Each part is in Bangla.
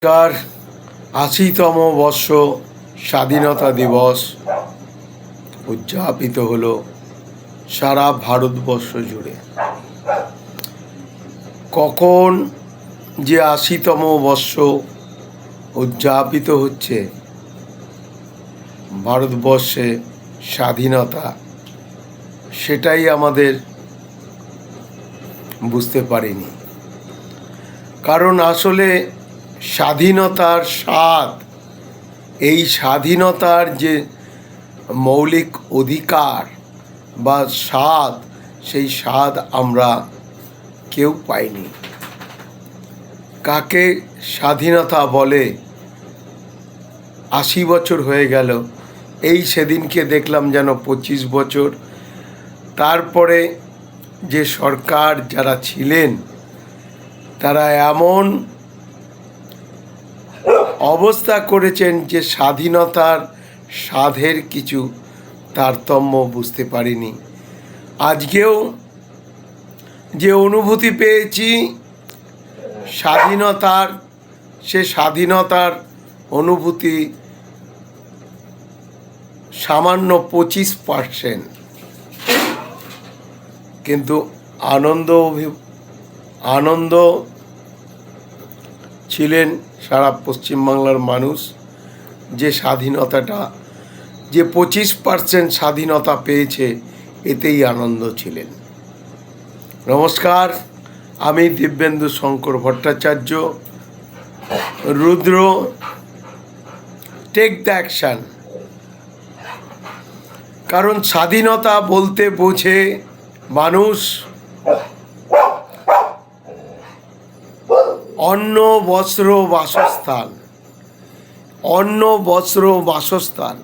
তার ৮০তম বর্ষ স্বাধীনতা দিবস উদযাপিত হলো সারা ভারতবর্ষ জুড়ে। কখন যে ৮০তম বর্ষ উদযাপিত হচ্ছে ভারতবর্ষে স্বাধীনতা, সেটাই আমাদের বুঝতে পারিনি। কারণ আসলে স্বাধীনতার স্বাদ, এই স্বাধীনতার যে মৌলিক অধিকার বা স্বাদ, সেই স্বাদ আমরা কেউ পাইনি। কাকে স্বাধীনতা বলে? ৮০ বছর হয়ে গেল, এই সেদিনকে দেখলাম যেন ২৫ বছর। তারপরে যে সরকার যারা ছিলেন তারা এমন অবস্থা করেছেন যে স্বাধীনতার স্বাদের কিছু তারতম্য বুঝতে পারিনি। আজকেও যে অনুভূতি পেয়েছি স্বাধীনতার, সে স্বাধীনতার অনুভূতি সামান্য ২৫%, কিন্তু আনন্দ ছিলেন সারা পশ্চিমবাংলার মানুষ। যে স্বাধীনতাটা, যে ২৫% স্বাধীনতা পেয়েছে, এতেই আনন্দ ছিলেন। নমস্কার, আমি দিব্যেন্দু শঙ্কর ভট্টাচার্য। রুদ্র টেক দ্য অ্যাকশন। কারণ স্বাধীনতা বলতে বোঝে মানুষ অন্ন বস্ত্র বাসস্থান, অন্ন বস্ত্র বাসস্থান,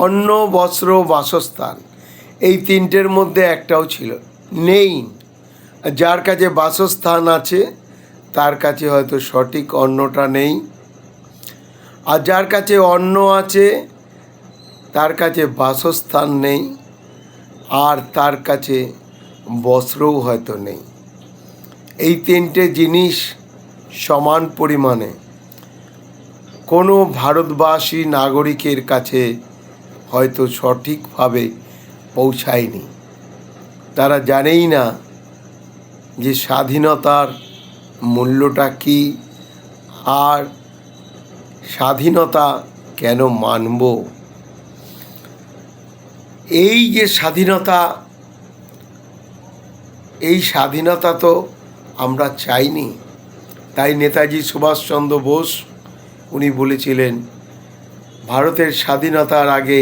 অন্ন বস্ত্র বাসস্থান, এই তিনটের মধ্যে একটাও নেই। যার কাছে বাসস্থান আছে তার কাছে হয়তো সঠিক অন্নটা নেই, আর যার কাছে অন্ন আছে তার কাছে বাসস্থান নেই, আর তার কাছে বস্ত্রও হয়তো নেই। এই তিনটে জিনিস সমান পরিমাণে কোনো ভারতবাসী নাগরিকের কাছে হয়তো সঠিকভাবে পৌঁছায়নি। তারা জানেই না যে স্বাধীনতার মূল্যটা কী, আর স্বাধীনতা কেন মানব। এই যে স্বাধীনতা, এই স্বাধীনতা তো আমরা চাইনি। তাই নেতাজি সুভাষচন্দ্র বোস উনি বলেছিলেন, ভারতের স্বাধীনতার আগে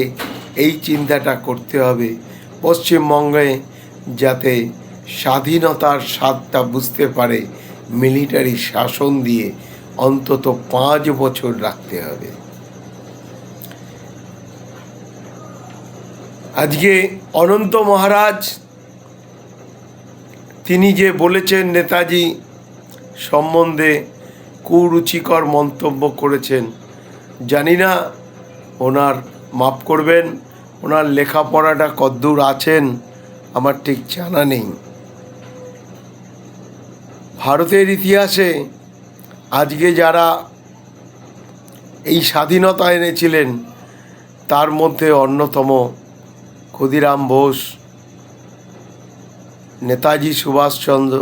এই চিন্তাটা করতে হবে, পশ্চিমবঙ্গে যাতে স্বাধীনতার স্বাদটা বুঝতে পারে মিলিটারি শাসন দিয়ে অন্তত ৫ বছর রাখতে হবে। আজকে অনন্ত মহারাজ তিনি যে বলেছেন, নেতাজি সম্বন্ধে কুরুচিকর মন্তব্য করেছেন, জানি না ওনার মাফ করবেন, ওনার লেখাপড়াটা কদ্দূর আছেন আমার ঠিক জানা নেই। ভারতের ইতিহাসে আজকে যারা এই স্বাধীনতা এনেছিলেন তার মধ্যে অন্যতম ক্ষুদিরাম বোস, নেতাজি সুভাষচন্দ্র,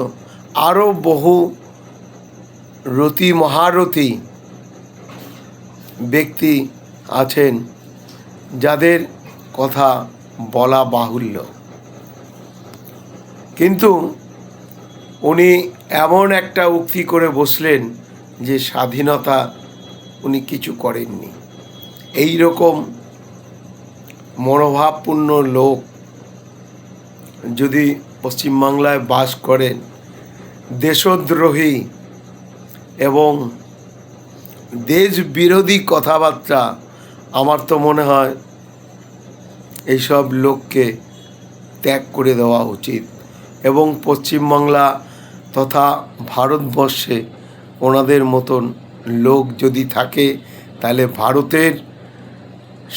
আরও বহু মহারথী ব্যক্তি আছেন যাদের কথা বলা বাহুল্য। কিন্তু উনি এমন একটা উক্তি করে বসলেন যে স্বাধীনতা উনি কিছু করেননি। এই রকম মনোভাবপূর্ণ লোক যদি পশ্চিমবাংলায় বাস করেন, দেশদ্রোহী এবং দেশ বিরোধী কথাবার্তা, আমার তো মনে হয় এইসব লোককে ত্যাগ করে দেওয়া উচিত। এবং পশ্চিমবাংলা তথা ভারতবর্ষে ওনাদের মতন লোক যদি থাকে তাহলে ভারতের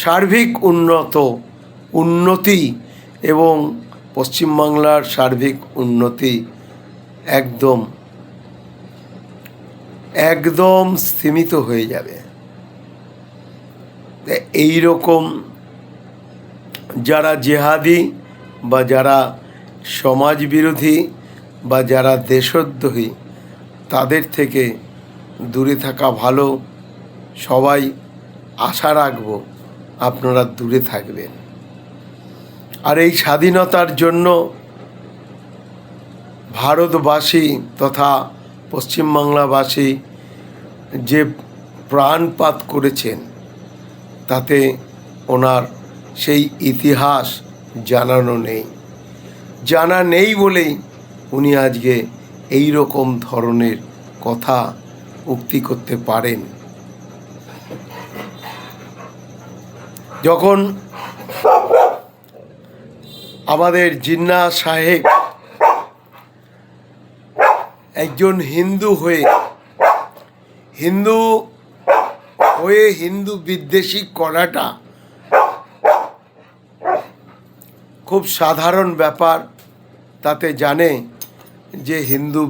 সার্বিক উন্নতি এবং পশ্চিমবাংলার সার্বিক উন্নতি একদম একদম সীমিত হয়ে যাবে। এই রকম যারা জেহাদি বা যারা সমাজ বিরোধী বা যারা দেশদ্রোহী, তাদের থেকে দূরে থাকা ভালো। সবাই আশা রাখব আপনারা দূরে থাকবেন। আর এই স্বাধীনতার জন্য ভারতবাসী তথা পশ্চিমবাংলাবাসী যে প্রাণপাত করেছেন, তাতে ওনার সেই ইতিহাস জানা নেই বলেই উনি আজকে এই রকম ধরনের কথা উক্তি করতে পারেন। যখন আমাদের জিন্নাহ সাহেব একজন হিন্দু হয়ে হিন্দু বিদ্বেষী করাটা খুব সাধারণ ব্যাপার, তাতে জানে যে হিন্দু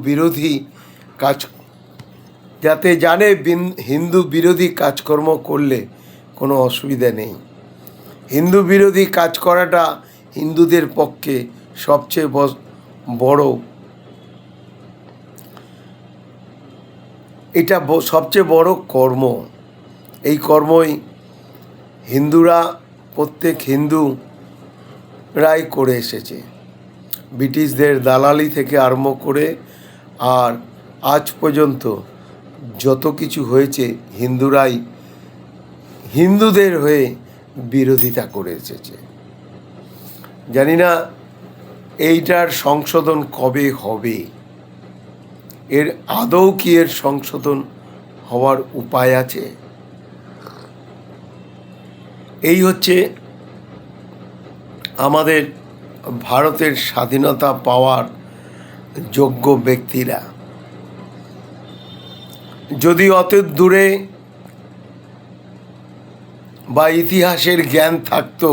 বিরোধী কাজকর্ম করলে কোনো অসুবিধা নেই। হিন্দু বিরোধী কাজ করাটা হিন্দুদের পক্ষে সবচেয়ে বড়, এটা সবচেয়ে বড় কর্ম। এই কর্মই প্রত্যেক হিন্দুরাই করে এসেছে, ব্রিটিশদের দালালি থেকে আরম্ভ করে আর আজ পর্যন্ত যত কিছু হয়েছে হিন্দুদের হয়ে বিরোধিতা করে এসেছে। জানি না এইটার সংশোধন কবে হবে, এর আদৌ কি এর সংশোধন হওয়ার উপায় আছে? এই হচ্ছে আমাদের ভারতের স্বাধীনতা পাওয়ার যোগ্য ব্যক্তিরা। যদি অত দূরে বা ইতিহাসের জ্ঞান থাকতো,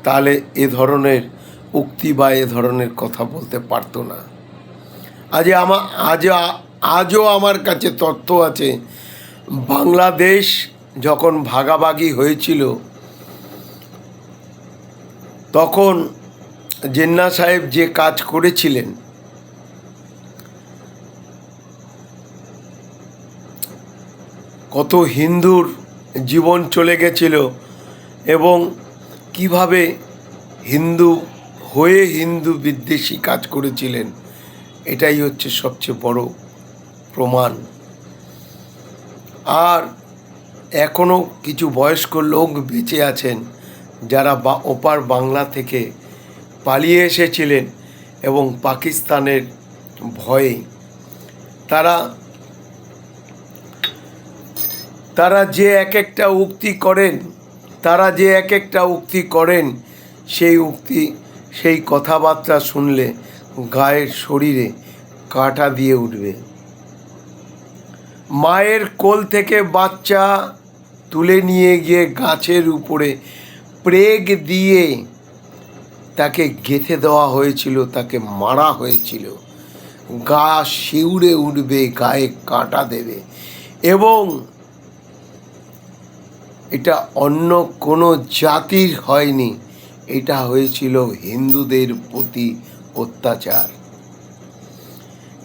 তাহলে এ ধরনের উক্তি বা এ ধরনের কথা বলতে পারতো না। আজও আমার কাছে তথ্য আছে, বাংলাদেশ যখন ভাগাভাগি হয়েছিল, তখন জিন্নাহ সাহেব যে কাজ করেছিলেন, কত হিন্দুর জীবন চলে গেছিল এবং কিভাবে হিন্দু বিদ্বেষী কাজ করেছিলেন, এটাই হচ্ছে সবচেয়ে বড় প্রমাণ। আর এখনও কিছু বয়স্ক লোক বেঁচে আছেন যারা ওপার বাংলা থেকে পালিয়ে এসেছিলেন এবং পাকিস্তানের ভয়ে তারা যে এক একটা উক্তি করেন, সেই কথাবার্তা শুনলে গায়ের শরীরে কাঁটা দিয়ে উঠবে। মায়ের কোল থেকে বাচ্চা তুলে নিয়ে গিয়ে গাছের উপরে প্রেগ দিয়ে তাকে গেঁথে দেওয়া হয়েছিল, তাকে মারা হয়েছিল। গা শিউরে উঠবে, গায়ে কাঁটা দেবে, এবং এটা অন্য কোনো জাতির হয়নি, এটা হয়েছিল হিন্দুদের প্রতি অত্যাচার।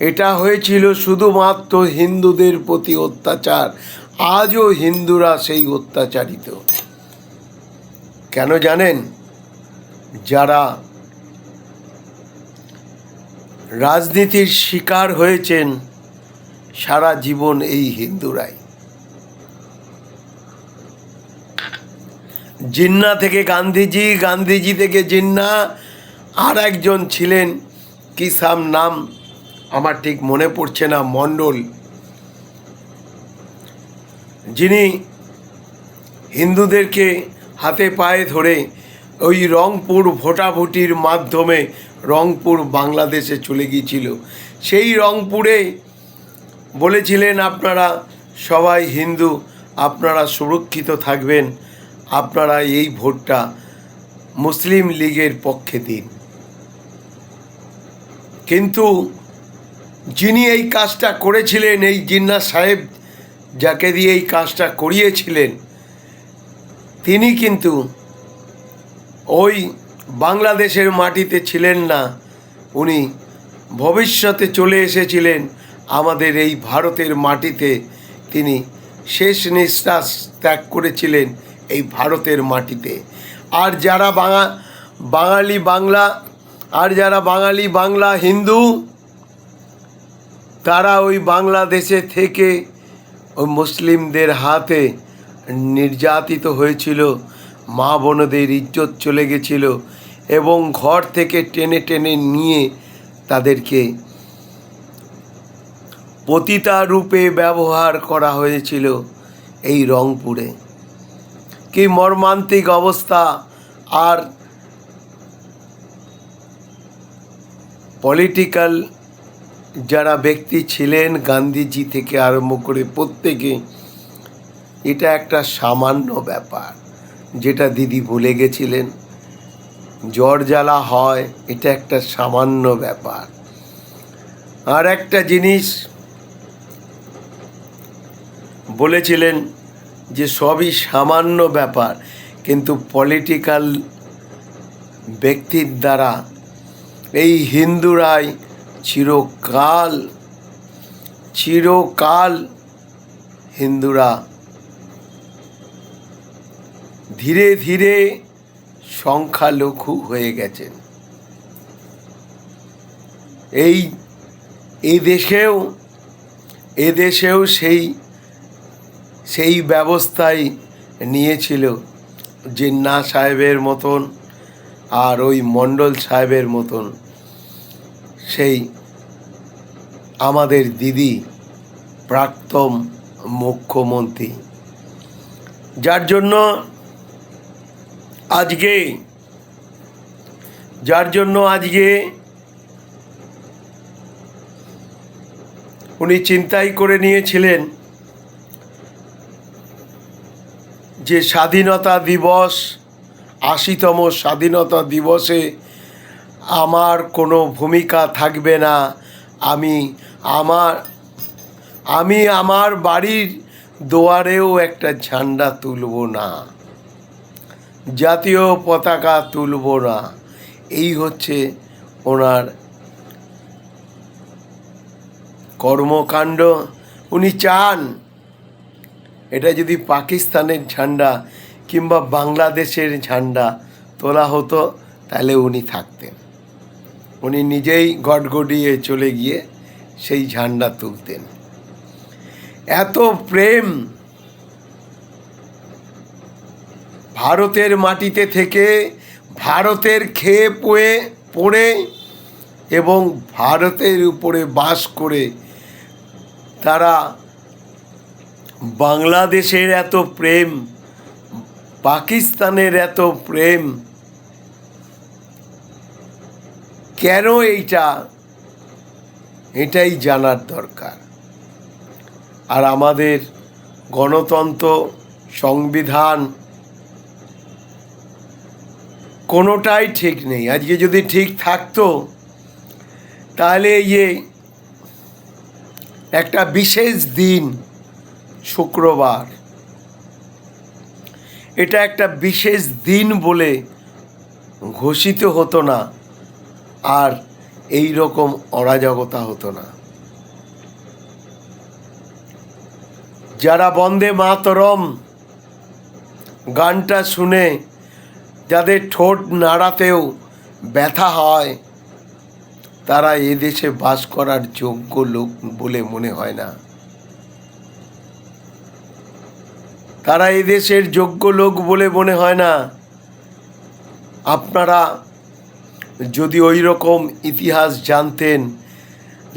এটা হয়েছিল শুধুমাত্র হিন্দুদের প্রতি অত্যাচার। আজও হিন্দুরা সেই অত্যাচারিত। কেন জানেন? যারা রাজনীতির শিকার হয়েছেন সারা জীবন এই হিন্দুরাই। জিন্নাহ থেকে গান্ধীজি থেকে জিন্নাহ, আর একজন ছিলেন, কি নাম আমার ঠিক মনে পড়ছে না, মণ্ডল, যিনি হিন্দুদেরকে হাতে পায়ে ধরে ওই রংপুর ভোটাভুটির মাধ্যমে রংপুর বাংলাদেশে চলে গিয়েছিল। সেই রংপুরে বলেছিলেন, আপনারা সবাই হিন্দু, আপনারা সুরক্ষিত থাকবেন, আপনারা এই ভোটটা মুসলিম লীগের পক্ষে দিন। কিন্তু যিনি এই কাজটা করেছিলেন, এই জিন্নাহ সাহেব যাকে দিয়ে এই কাজটা করিয়েছিলেন, তিনি কিন্তু ওই বাংলাদেশের মাটিতে ছিলেন না। উনি ভবিষ্যতে চলে এসেছিলেন আমাদের এই ভারতের মাটিতে। তিনি শেষ নিঃশ্বাস ত্যাগ করেছিলেন এই ভারতের মাটিতে। আর যারা বাঙালি বাংলা হিন্দু, তারা ওই বাংলাদেশে থেকে ওই মুসলিমদের হাতে নির্যাতিত হয়েছিল, মা বোনদের ইজ্জত চলে গেছিল এবং ঘর থেকে টেনে টেনে নিয়ে তাদেরকে পতিতা রূপে ব্যবহার করা হয়েছিল এই রংপুরে। কি মর্মান্তিক অবস্থা! আর পলিটিক্যাল যারা ব্যক্তি ছিলেন, গান্ধীজি থেকে আরম্ভ করে প্রত্যেকে, এটা একটা সামান্য ব্যাপার, যেটা দিদি বলে গেছিলেন, জ্বর জ্বালা হয়, এটা একটা সামান্য ব্যাপার। আর একটা জিনিস বলেছিলেন যে সবই সামান্য ব্যাপার, কিন্তু পলিটিক্যাল ব্যক্তির দ্বারা এই হিন্দুরাই চিরকাল হিন্দুরা ধীরে ধীরে সংখ্যালঘু হয়ে গেছেন। এদেশেও সেই ব্যবস্থাই নিয়েছিল জিন্নাহ সাহেবের মতন আর ওই মণ্ডল সাহেবের মতন। সেই আমাদের দিদি প্রাক্তন মুখ্যমন্ত্রী, যার জন্য আজকে উনি চিন্তাই করে নিয়েছিলেন যে স্বাধীনতা দিবস, ৮০তম স্বাধীনতা দিবসে আমার কোনো ভূমিকা থাকবে না। আমি আমার বাড়ির দুয়ারেও একটা ঝান্ডা তুলব না, জাতীয় পতাকা তুলব না। এই হচ্ছে ওনার কর্মকাণ্ড। উনি চান এটা যদি পাকিস্তানের ঝান্ডা কিংবা বাংলাদেশের ঝান্ডা তোলা হতো, তাহলে উনি থাকতেন। উনি নিজেই গটগটিয়ে চলে গিয়ে সেই ঝান্ডা তুলতেন। এত প্রেম ভারতের মাটিতে থেকে, ভারতের খেয়ে পড়ে এবং ভারতের উপরে বাস করে তারা বাংলাদেশের এত প্রেম, পাকিস্তানের এত প্রেম কেন, এটাই জানার দরকার। আর আমাদের গণতন্ত্র, সংবিধান কোনোটাই ঠিক নেই। আজকে যদি ঠিক থাকতো, তাহলে একটা বিশেষ দিন শুক্রবার, এটা একটা বিশেষ দিন বলে ঘোষিত হতো না, আর এই রকম অরাজকতা হতো না। যারা বন্দে মাতরম গানটা শুনে যাদের ঠোঁট নাড়াতেও ব্যথা হয়, তারা এদেশে বাস করার যোগ্য লোক বলে মনে হয় না। তারা এদেশের যোগ্য লোক বলে মনে হয় না। আপনারা যদি ওই রকম ইতিহাস জানতেন,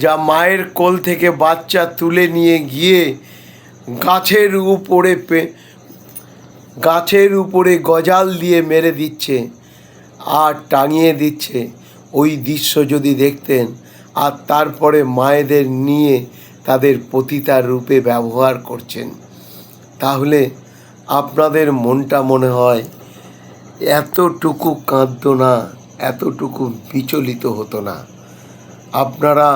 যা মায়ের কোল থেকে বাচ্চা তুলে নিয়ে গিয়ে গাছের উপরে গজাল দিয়ে মেরে দিচ্ছে আর টাঙিয়ে দিচ্ছে, ওই দৃশ্য যদি দেখতেন, আর তারপরে মায়েদের নিয়ে তাদের পতিতার রূপে ব্যবহার করছেন, তাহলে আপনাদের মনটা মনে হয় এতটুকু কাঁদতো না, এতটুকু বিচলিত হতো না। আপনারা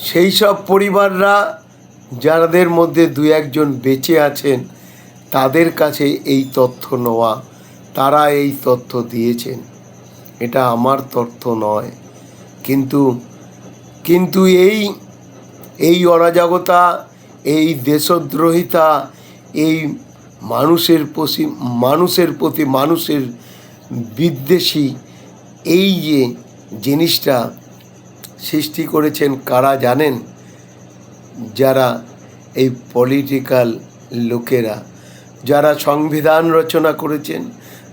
সেই সব পরিবাররা যাদের মধ্যে দু একজন বেঁচে আছেন তাদের কাছে এই তথ্য নেওয়া, তারা এই তথ্য দিয়েছেন, এটা আমার তথ্য নয়। কিন্তু কিন্তু এই এই অরাজকতা, এই দেশদ্রোহিতা, এই মানুষের প্রতি মানুষের বিদ্বেষী এই যে জিনিসটা সৃষ্টি করেছেন কারা জানেন? যারা এই পলিটিক্যাল লোকেরা, যারা সংবিধান রচনা করেছেন,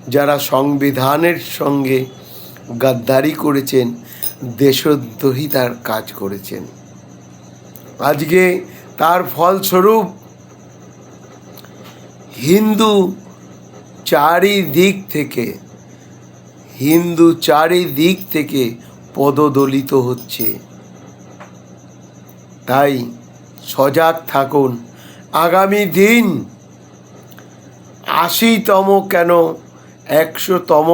যারা সংবিধানের সঙ্গে গাদ্দারি করেছেন, দেশদ্রোহিতার কাজ করেছেন। আজকে তার ফলস্বরূপ হিন্দু চারিদিক থেকে পদদলিত হচ্ছে। তাই সজাগ থাকুন। আগামী দিন 80তম কেন 100তম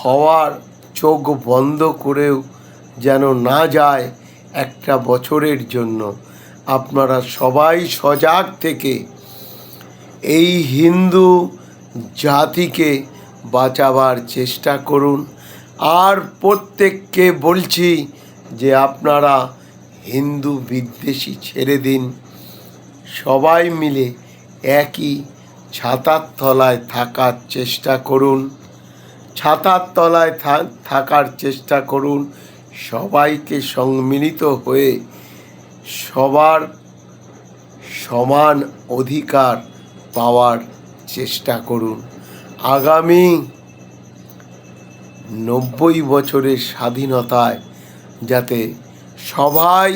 হওয়ার চোখ বন্ধ করেও যেন না যায় একটা বছরের জন্য। আপনারা সবাই সজাগ থেকে এই হিন্দু জাতিকে বাঁচাবার চেষ্টা করুন। আর প্রত্যেককে বলছি যে আপনারা হিন্দু বিদ্বেষী ছেড়ে দিন। সবাই মিলে একই ছাতার তলায় থাকার চেষ্টা করুন। ছাতার তলায় থাকার চেষ্টা করুন। সবাইকে সম্মিলিত হয়ে সবার সমান অধিকার পাওয়ার চেষ্টা করুন। আগামী 90 বছরের স্বাধীনতায় যাতে সবাই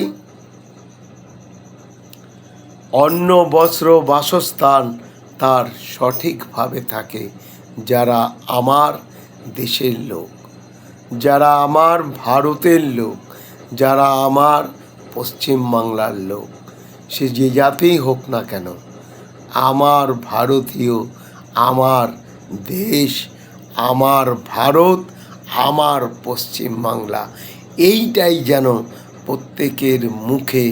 অন্ন বস্ত্র বাসস্থান তার সঠিকভাবে থাকে। যারা আমার দেশের লোক, যারা আমার ভারতের লোক, যারা আমার পশ্চিমবাংলার লোক, সে যে জাতিই হোক না কেন, আমার ভারতীয়, আমার দেশ, আমার ভারত, আমার পশ্চিমবাংলা, এইটাই যেন প্রত্যেকের মুখে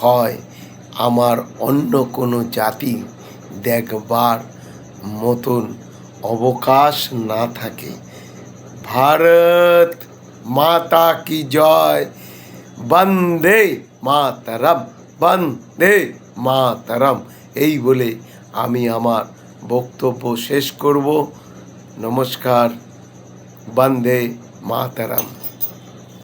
হয়। আমার অন্য কোনো জাতি দেখবার মতন অবকাশ না থাকে। ভারত মাতা কি জয়। বন্দে মাতরম, বন্দে মাতরম। এই বলে আমি আমার বক্তব্য শেষ করব। নমস্কার। বন্দে মাতরম।